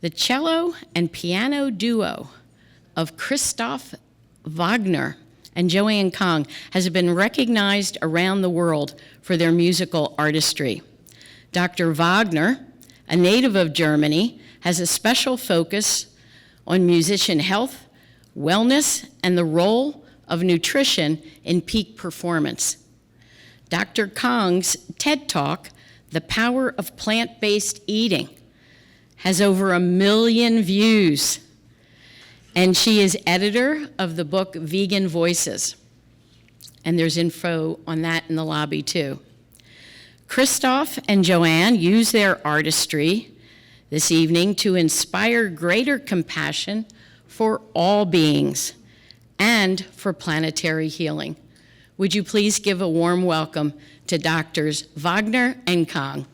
The cello and piano duo of Christopher Wagner and Joanne Kong has been recognized around the world for their musical artistry. Dr. Wagner, a native of Germany, has a special focus on musician health, wellness, and the role of nutrition in peak performance. Dr. Kong's TED Talk, The Power of Plant-Based Eating, has over 1 million views, and she is editor of the book Vegan Voices. And there's info on that in the lobby too. Christoph and Joanne use their artistry this evening to inspire greater compassion for all beings and for planetary healing. Would you please give a warm welcome to Drs. Wagner and Kong.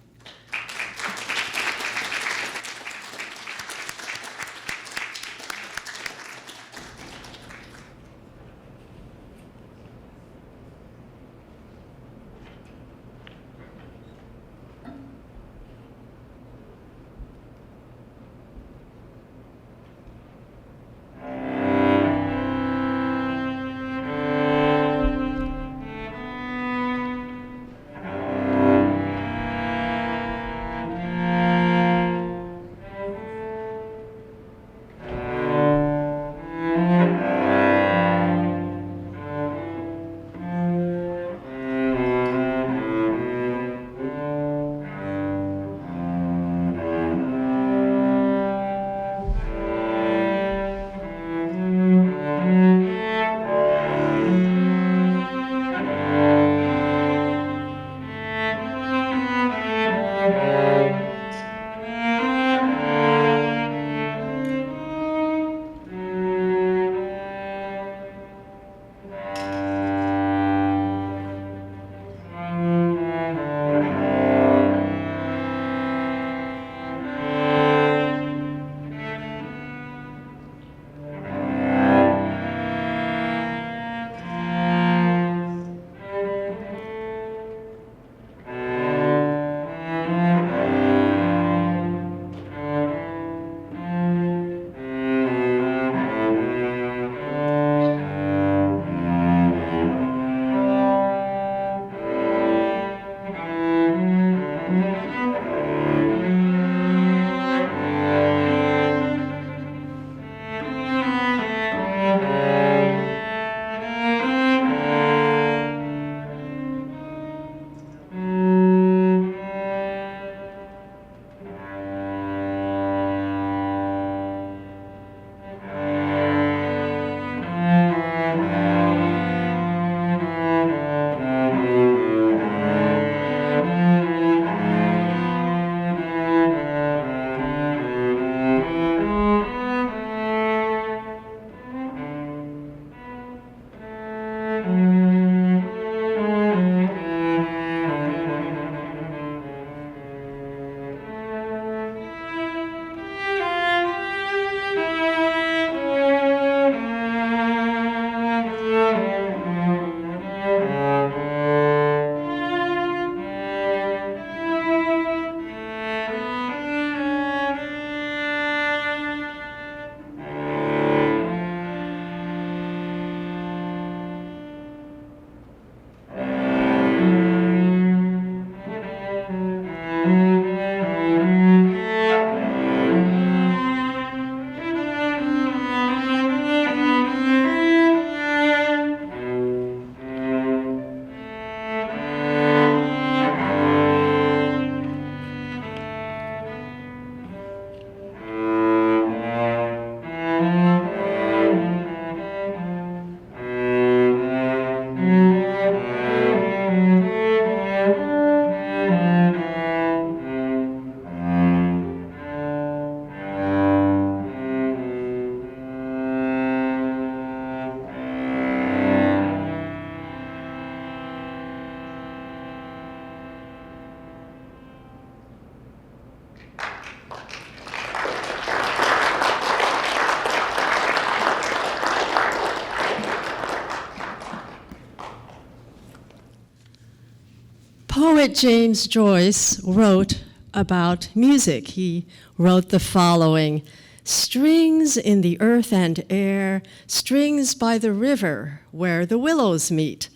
Poet James Joyce wrote, about music. He wrote the following: strings in the earth and air, strings by the river where the willows meet.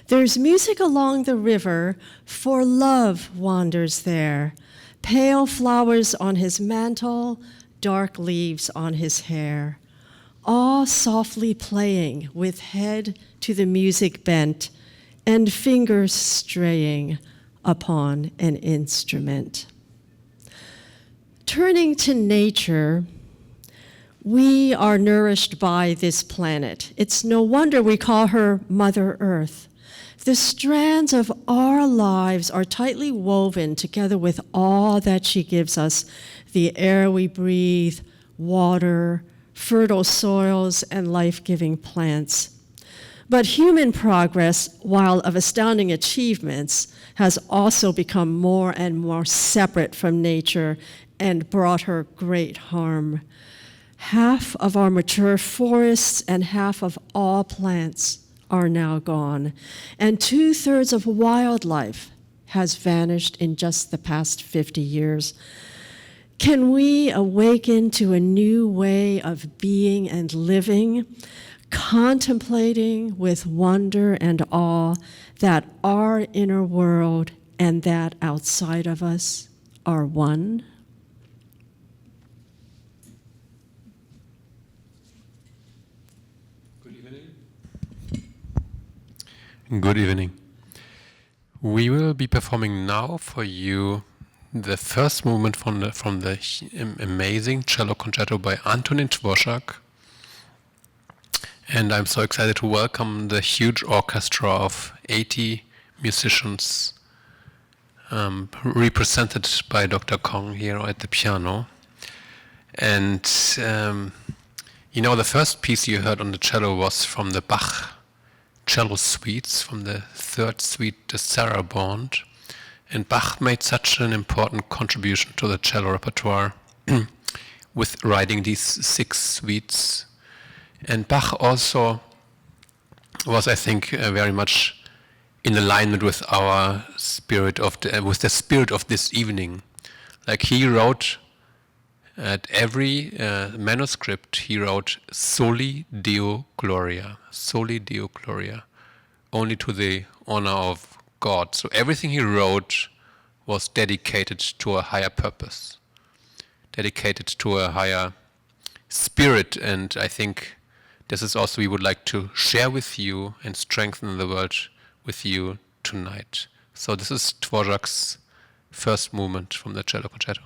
There's music along the river, for love wanders there. Pale flowers on his mantle, dark leaves on his hair. All softly playing, with head to the music bent, and fingers straying upon an instrument. Turning to nature, we are nourished by this planet. It's no wonder we call her Mother Earth. The strands of our lives are tightly woven together with all that she gives us: the air we breathe, water, fertile soils, and life-giving plants. But human progress, while of astounding achievements, has also become more and more separate from nature and brought her great harm. Half of our mature forests and half of all plants are now gone, and 2/3 of wildlife has vanished in just the past 50 years. Can we awaken to a new way of being and living, contemplating with wonder and awe that our inner world and that outside of us are one? Good evening. Good evening. We will be performing now for you the first movement from the amazing cello concerto by Antonin Dvorak. And I'm so excited to welcome the huge orchestra of 80 musicians represented by Dr. Kong here at the piano. And the first piece you heard on the cello was from the Bach cello suites, from the third suite, the Sarabande. And Bach made such an important contribution to the cello repertoire with writing these 6 suites. And Bach also was, I think, very much in alignment with our spirit with the spirit of this evening. Like, he wrote at every manuscript, he wrote "Soli Deo Gloria," "Soli Deo Gloria," only to the honor of God. So everything he wrote was dedicated to a higher purpose, dedicated to a higher spirit, and I think this is also we would like to share with you and strengthen the world with you tonight. So this is Dvorak's first movement from the cello concerto.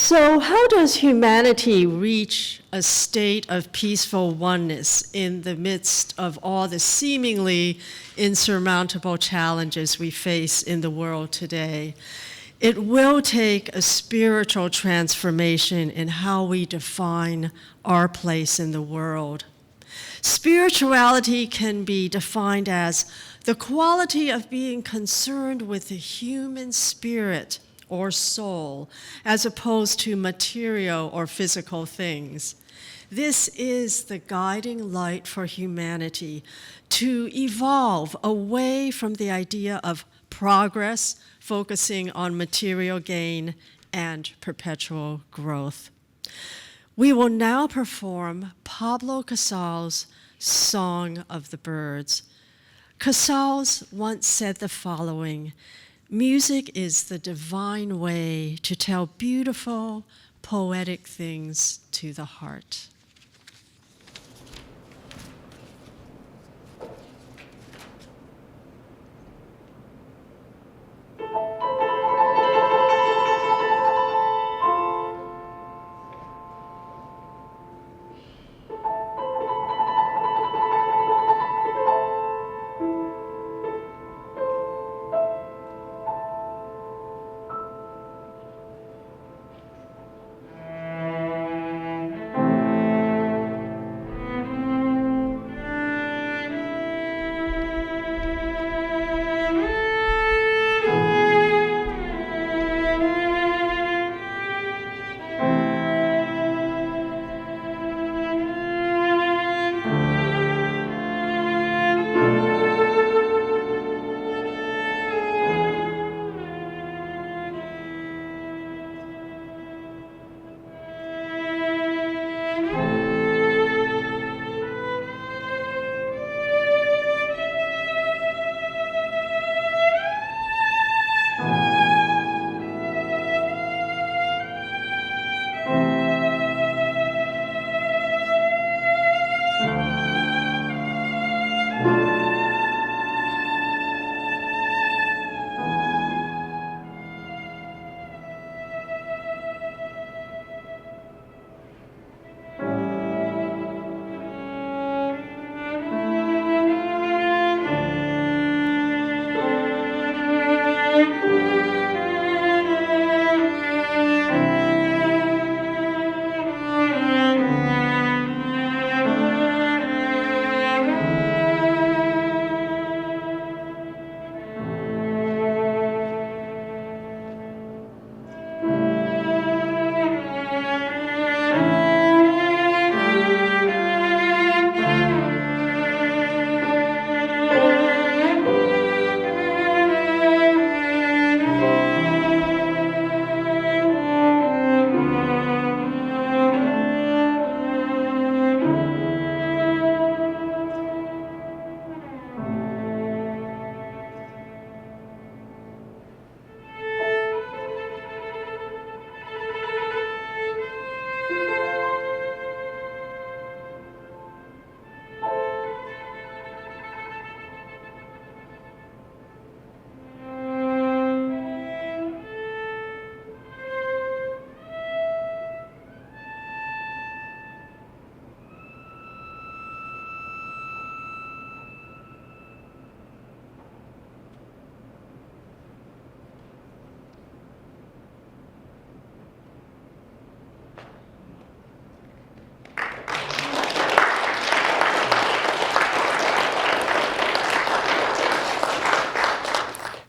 So how does humanity reach a state of peaceful oneness in the midst of all the seemingly insurmountable challenges we face in the world today? It will take a spiritual transformation in how we define our place in the world. Spirituality can be defined as the quality of being concerned with the human spirit or soul, as opposed to material or physical things. This is the guiding light for humanity to evolve away from the idea of progress, focusing on material gain and perpetual growth. We will now perform Pablo Casal's Song of the Birds. Casals once said the following: "Music is the divine way to tell beautiful, poetic things to the heart."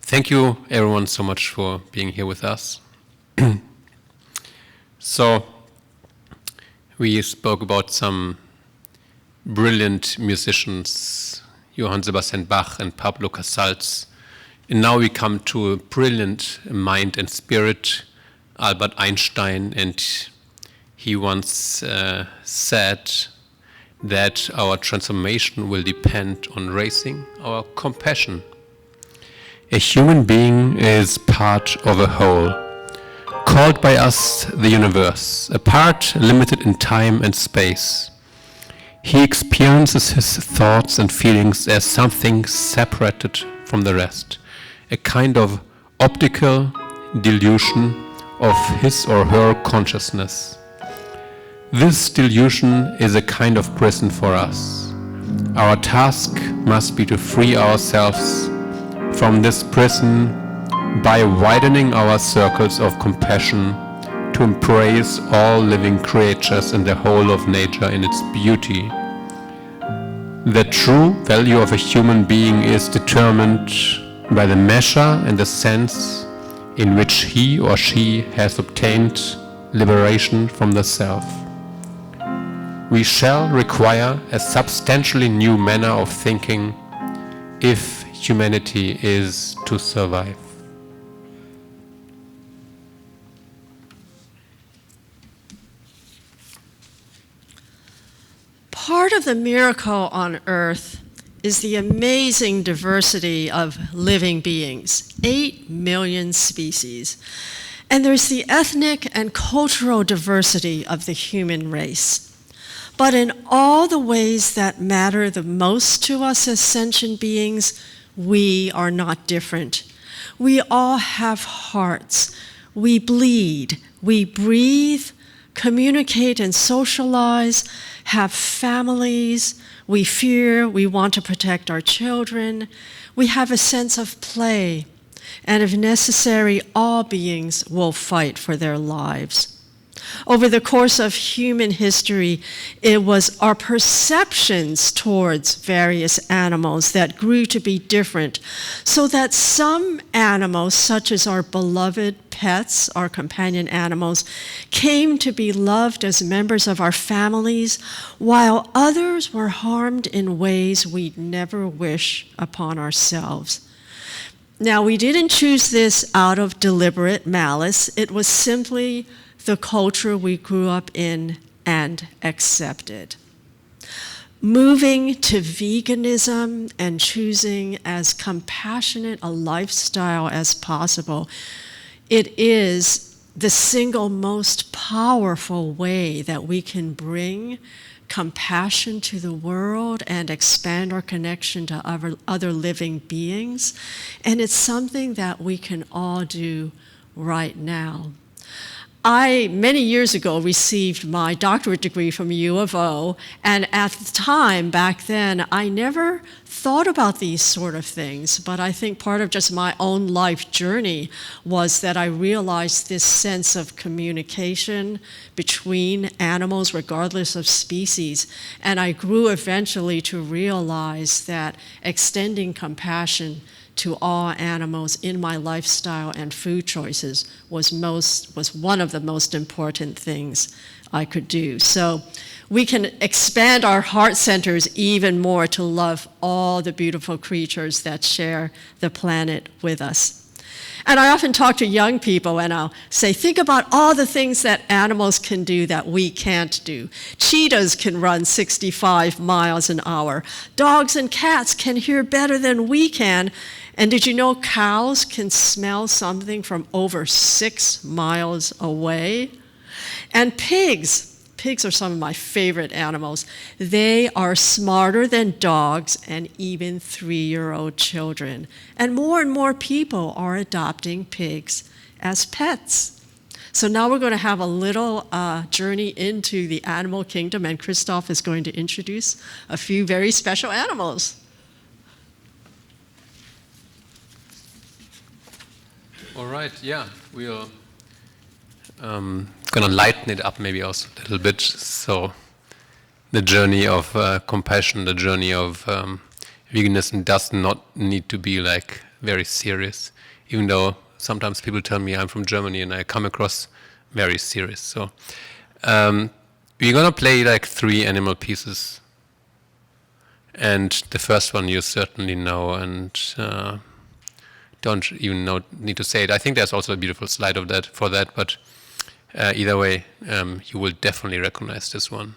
Thank you, everyone, so much for being here with us. So, we spoke about some brilliant musicians, Johann Sebastian Bach and Pablo Casals. And now we come to a brilliant mind and spirit, Albert Einstein, and he once said that our transformation will depend on raising our compassion. A human being is part of a whole, called by us the universe, a part limited in time and space. He experiences his thoughts and feelings as something separated from the rest, a kind of optical delusion of his or her consciousness. This delusion is a kind of prison for us. Our task must be to free ourselves from this prison by widening our circles of compassion to embrace all living creatures and the whole of nature in its beauty. The true value of a human being is determined by the measure and the sense in which he or she has obtained liberation from the self. We shall require a substantially new manner of thinking if humanity is to survive. Part of the miracle on Earth is the amazing diversity of living beings, 8 million species. And there's the ethnic and cultural diversity of the human race. But in all the ways that matter the most to us as sentient beings, we are not different. We all have hearts. We bleed. We breathe, communicate and socialize, have families. We fear. We want to protect our children. We have a sense of play. And if necessary, all beings will fight for their lives. Over the course of human history, it was our perceptions towards various animals that grew to be different, so that some animals, such as our beloved pets, our companion animals, came to be loved as members of our families, while others were harmed in ways we'd never wish upon ourselves. Now, we didn't choose this out of deliberate malice. It was simply the culture we grew up in and accepted. Moving to veganism and choosing as compassionate a lifestyle as possible, it is the single most powerful way that we can bring compassion to the world and expand our connection to other living beings. And it's something that we can all do right now. I, many years ago, received my doctorate degree from U of O, and at the time, back then, I never thought about these sort of things, but I think part of just my own life journey was that I realized this sense of communication between animals, regardless of species, and I grew eventually to realize that extending compassion to all animals in my lifestyle and food choices was one of the most important things I could do. So we can expand our heart centers even more to love all the beautiful creatures that share the planet with us. And I often talk to young people and I'll say, think about all the things that animals can do that we can't do. Cheetahs can run 65 miles an hour. Dogs and cats can hear better than we can. And did you know cows can smell something from over 6 miles away? And pigs are some of my favorite animals. They are smarter than dogs and even 3-year-old children. And more people are adopting pigs as pets. So now we're going to have a little journey into the animal kingdom, and Christoph is going to introduce a few very special animals. All right, yeah, we're going to lighten it up maybe also a little bit. So the journey of compassion, the journey of veganism does not need to be like very serious, even though sometimes people tell me I'm from Germany and I come across very serious. So we're going to play like 3 animal pieces. And the first one you certainly know, and don't even need to say it. I think there's also a beautiful slide of that for that, but either way, you will definitely recognize this one.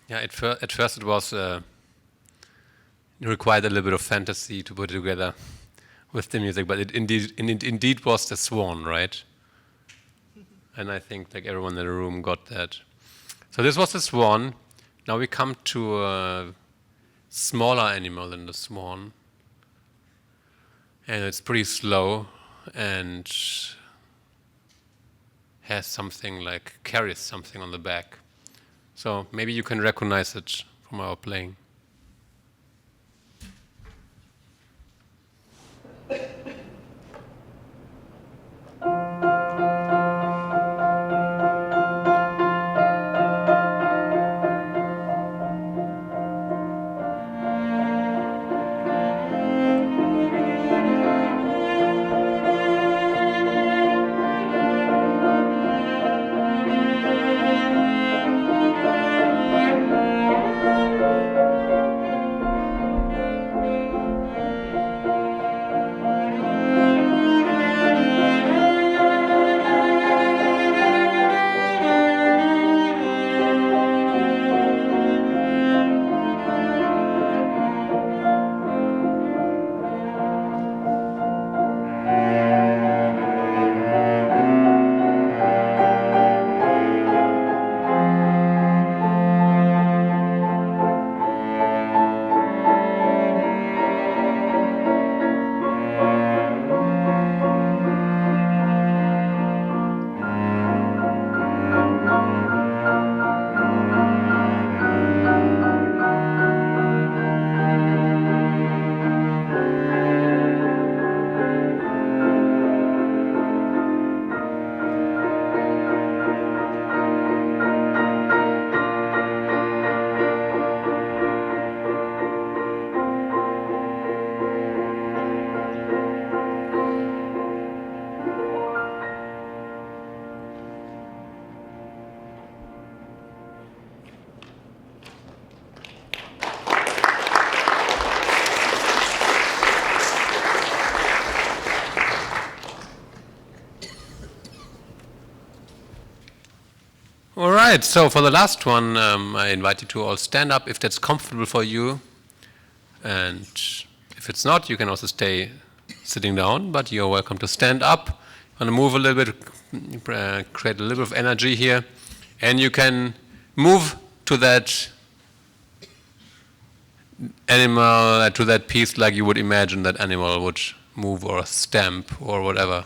Yeah, at first it was it required a little bit of fantasy to put it together with the music, but it indeed was the swan, right? And I think like everyone in the room got that. So this was the swan. Now we come to a smaller animal than the swan, and it's pretty slow and has something like carries something on the back. So maybe you can recognize it from our playing. All right, so for the last one, I invite you to all stand up if that's comfortable for you. And if it's not, you can also stay sitting down, but you're welcome to stand up. Want to move a little bit, create a little bit of energy here. And you can move to that animal, to that piece like you would imagine that animal would move or stamp or whatever.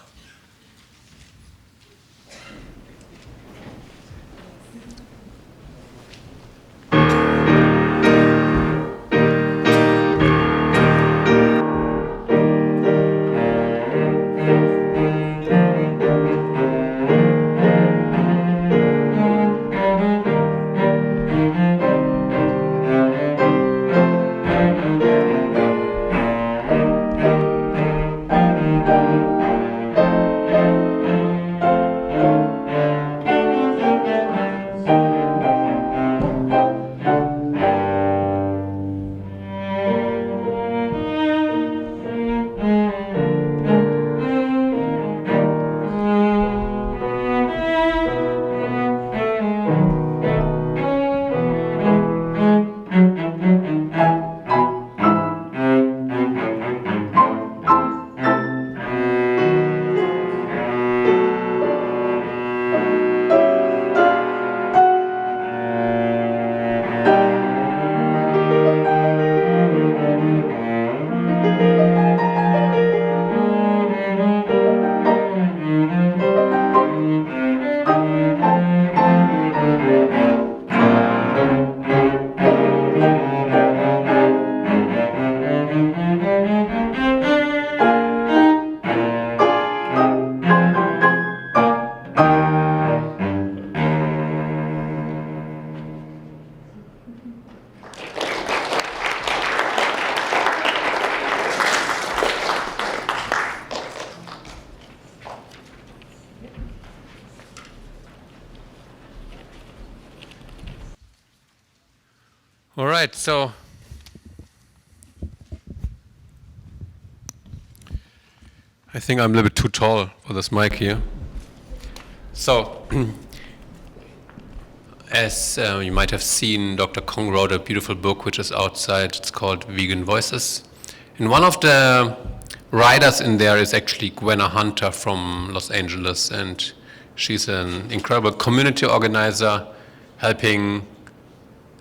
right, so I think I'm a little bit too tall for this mic here. So, as you might have seen, Dr. Kong wrote a beautiful book which is outside. It's called Vegan Voices. And one of the writers in there is actually Gwenna Hunter from Los Angeles, and she's an incredible community organizer helping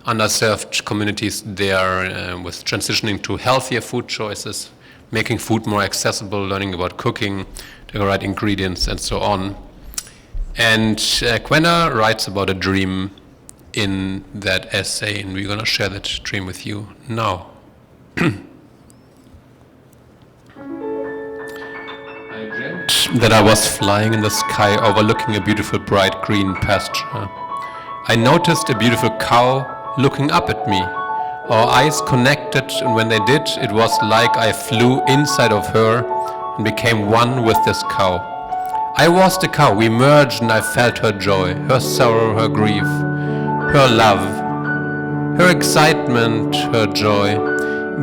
underserved communities there with transitioning to healthier food choices, making food more accessible, learning about cooking, the right ingredients, and so on. And Gwenna writes about a dream in that essay, and we're going to share that dream with you now. I dreamt that I was flying in the sky overlooking a beautiful bright green pasture. I noticed a beautiful cow looking up at me. Our eyes connected, and when they did, it was like I flew inside of her and became one with this cow. I was the cow. We merged, and I felt her joy, her sorrow, her grief, her love, her excitement, her joy,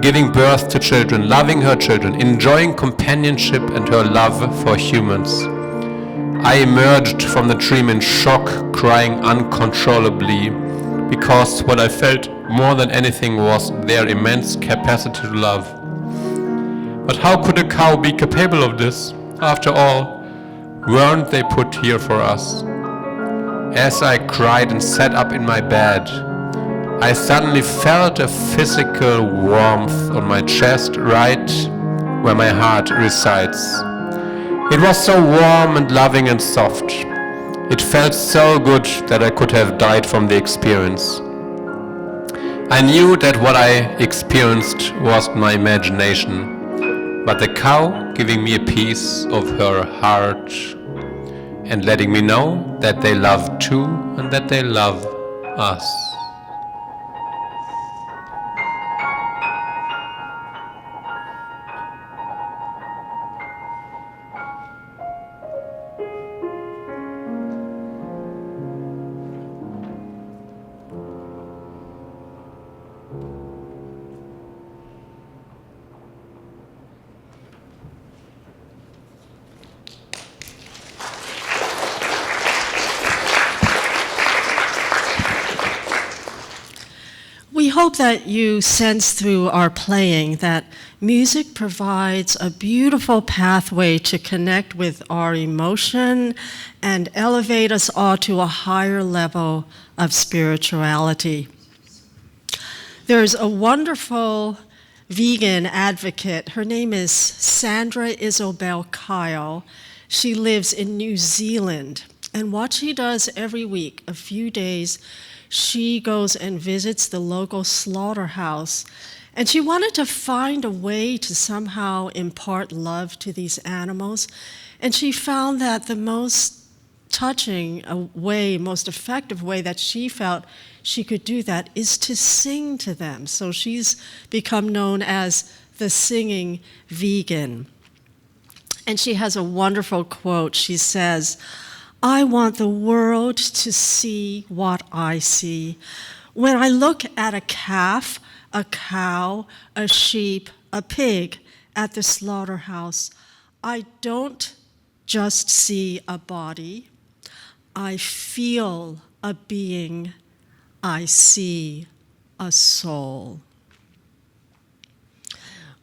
giving birth to children, loving her children, enjoying companionship and her love for humans. I emerged from the dream in shock, crying uncontrollably, because what I felt more than anything was their immense capacity to love. But how could a cow be capable of this? After all, weren't they put here for us? As I cried and sat up in my bed, I suddenly felt a physical warmth on my chest, right where my heart resides. It was so warm and loving and soft. It felt so good that I could have died from the experience. I knew that what I experienced was my imagination, but the cow giving me a piece of her heart and letting me know that they love too and that they love us. We hope that you sense through our playing that music provides a beautiful pathway to connect with our emotion and elevate us all to a higher level of spirituality. There's a wonderful vegan advocate. Her name is Sandra Isobel Kyle. She lives in New Zealand. And what she does every week, a few days, she goes and visits the local slaughterhouse. And she wanted to find a way to somehow impart love to these animals. And she found that the most touching way, most effective way that she felt she could do that is to sing to them. So she's become known as the singing vegan. And she has a wonderful quote. She says, "I want the world to see what I see. When I look at a calf, a cow, a sheep, a pig at the slaughterhouse, I don't just see a body. I feel a being. I see a soul."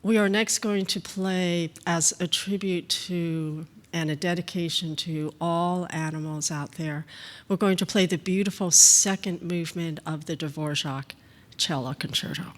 We are next going to play as a tribute to and a dedication to all animals out there. We're going to play the beautiful second movement of the Dvorak Cello Concerto.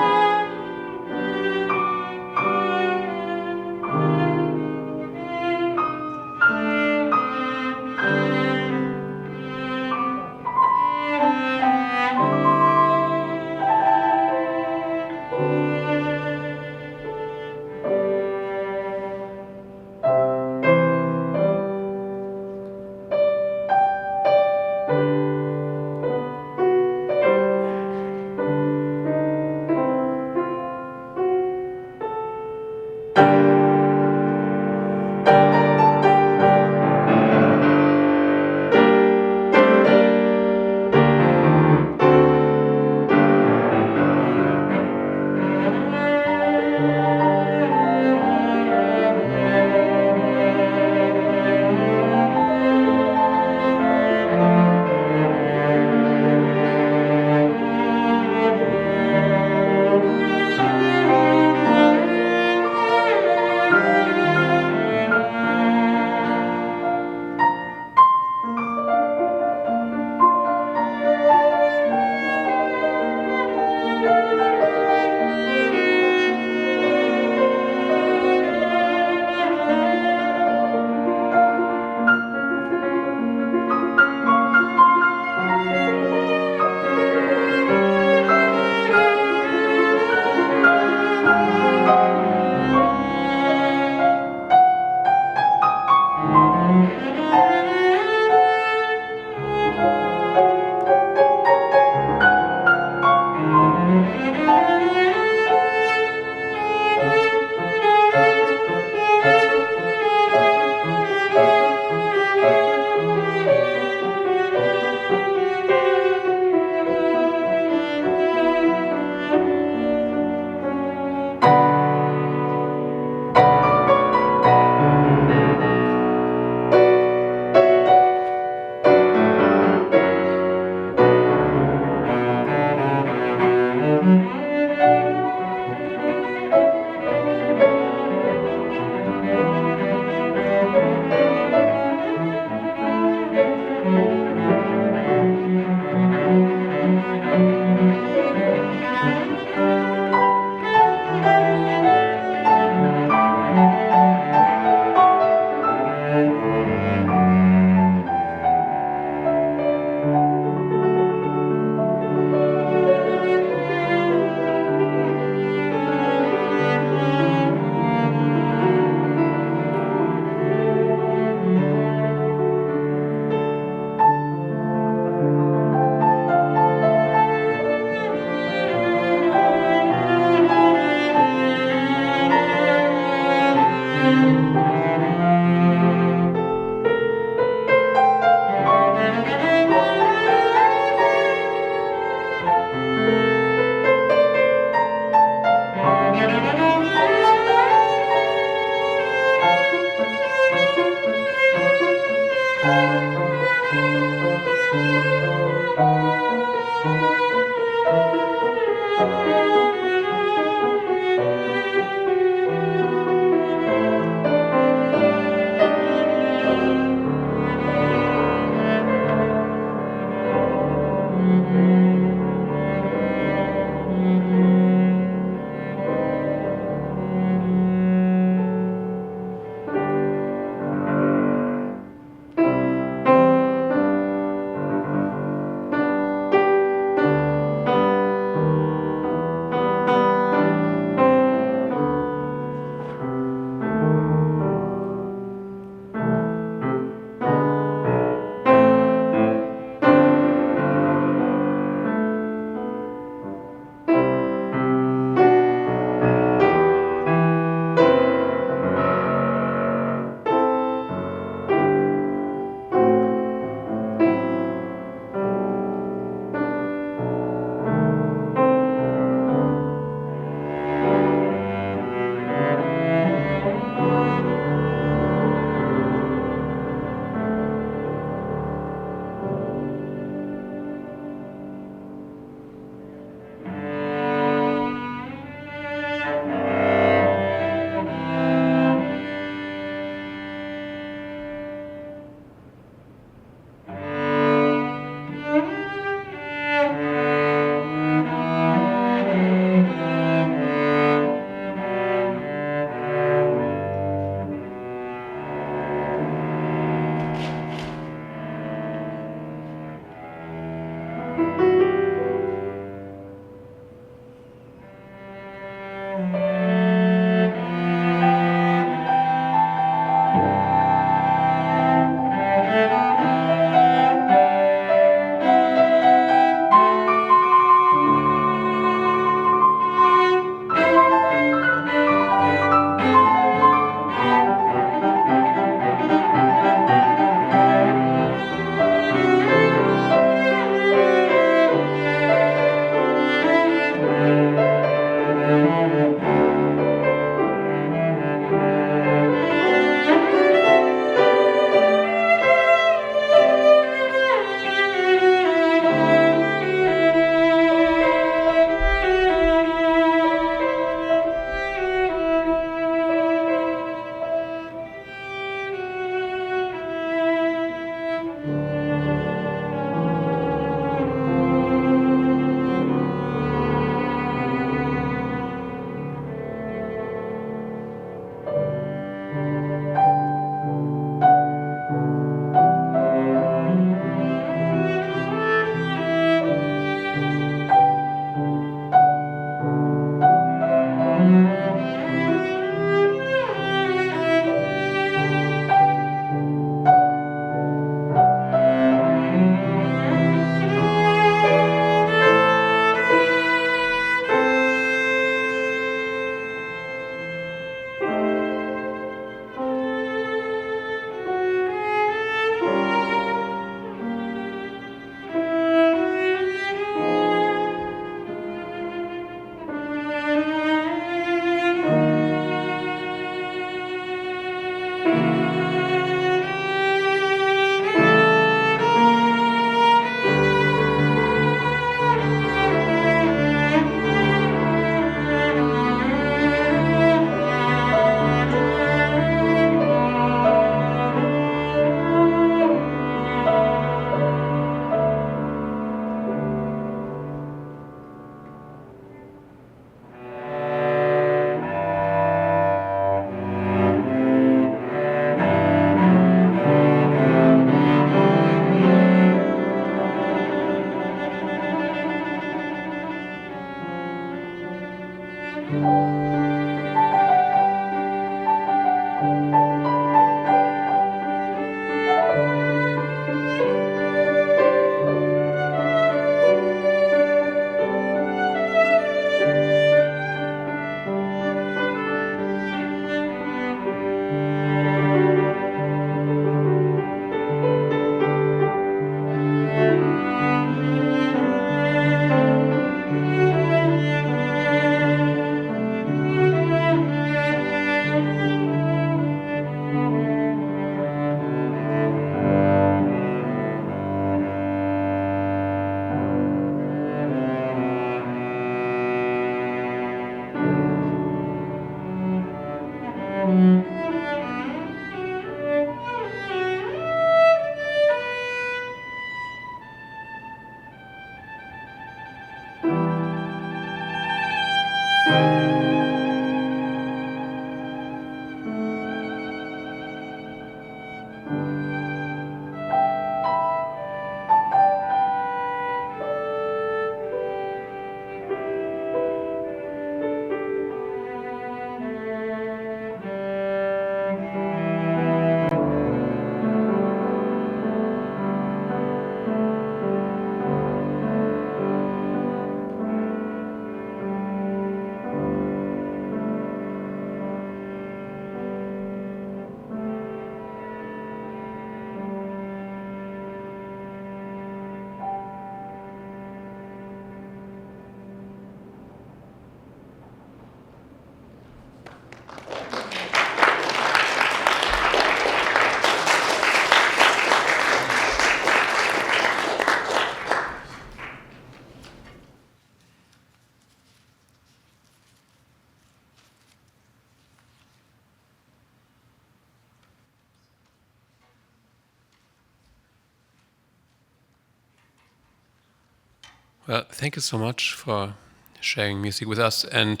Well, thank you so much for sharing music with us. And,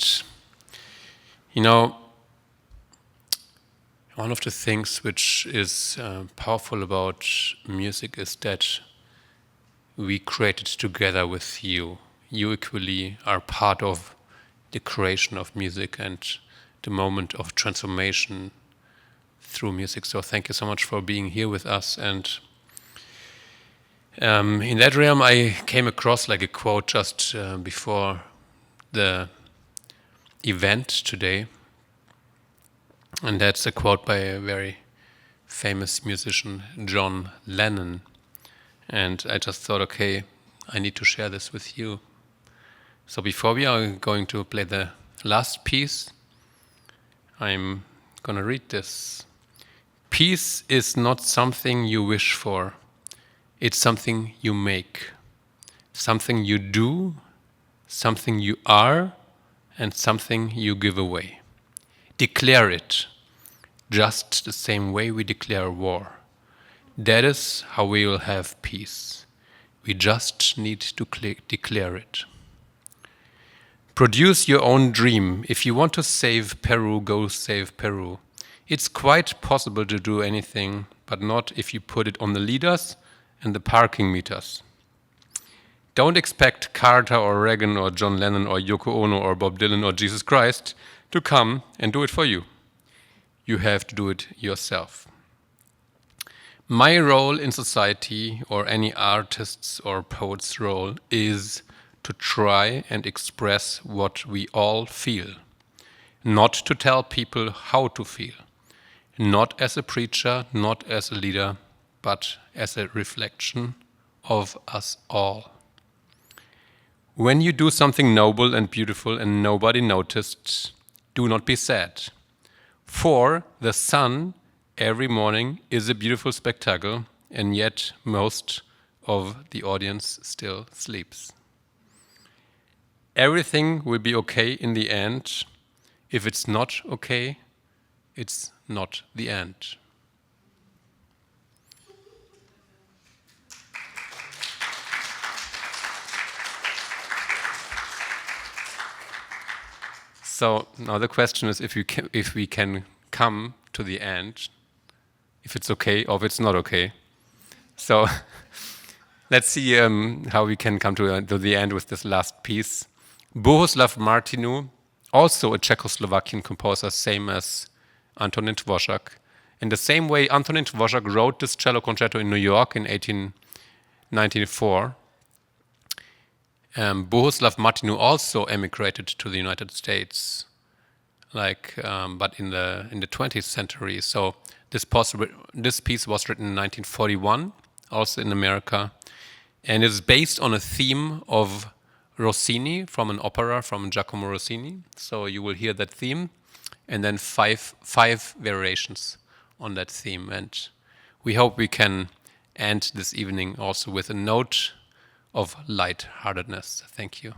you know, one of the things which is powerful about music is that we create it together with you. You equally are part of the creation of music and the moment of transformation through music. So thank you so much for being here with us. And in that realm, I came across like a quote just before the event today. And that's a quote by a very famous musician, John Lennon. And I just thought, okay, I need to share this with you. So before we are going to play the last piece, I'm going to read this. Peace is not something you wish for. It's something you make. Something you do, something you are, and something you give away. Declare it, just the same way we declare war. That is how we will have peace. We just need to declare it. Produce your own dream. If you want to save Peru, go save Peru. It's quite possible to do anything, but not if you put it on the leaders and the parking meters. Don't expect Carter or Reagan or John Lennon or Yoko Ono or Bob Dylan or Jesus Christ to come and do it for you. You have to do it yourself. My role in society, or any artist's or poet's role, is to try and express what we all feel, not to tell people how to feel, not as a preacher, not as a leader, but as a reflection of us all. When you do something noble and beautiful and nobody noticed, do not be sad. For the sun every morning is a beautiful spectacle, and yet most of the audience still sleeps. Everything will be okay in the end. If it's not okay, it's not the end. So now the question is if we can come to the end, if it's okay or if it's not okay. So let's see how we can come to the end with this last piece. Bohuslav Martinu, also a Czechoslovakian composer, same as Antonin Dvořák. In the same way, Antonin Dvořák wrote this cello concerto in New York in 1894. Bohuslav Martinu also emigrated to the United States, but in the 20th century. So this piece was written in 1941, also in America, and it's based on a theme of Rossini from an opera from Giacomo Rossini. So you will hear that theme, and then five variations on that theme. And we hope we can end this evening also with a note of lightheartedness. Thank you.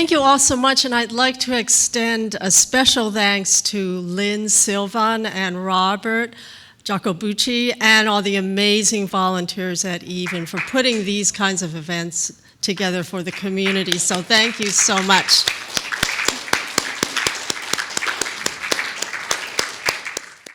Thank you all so much, and I'd like to extend a special thanks to Lynn Silvan and Robert Jacobucci and all the amazing volunteers at Even for putting these kinds of events together for the community. So thank you so much.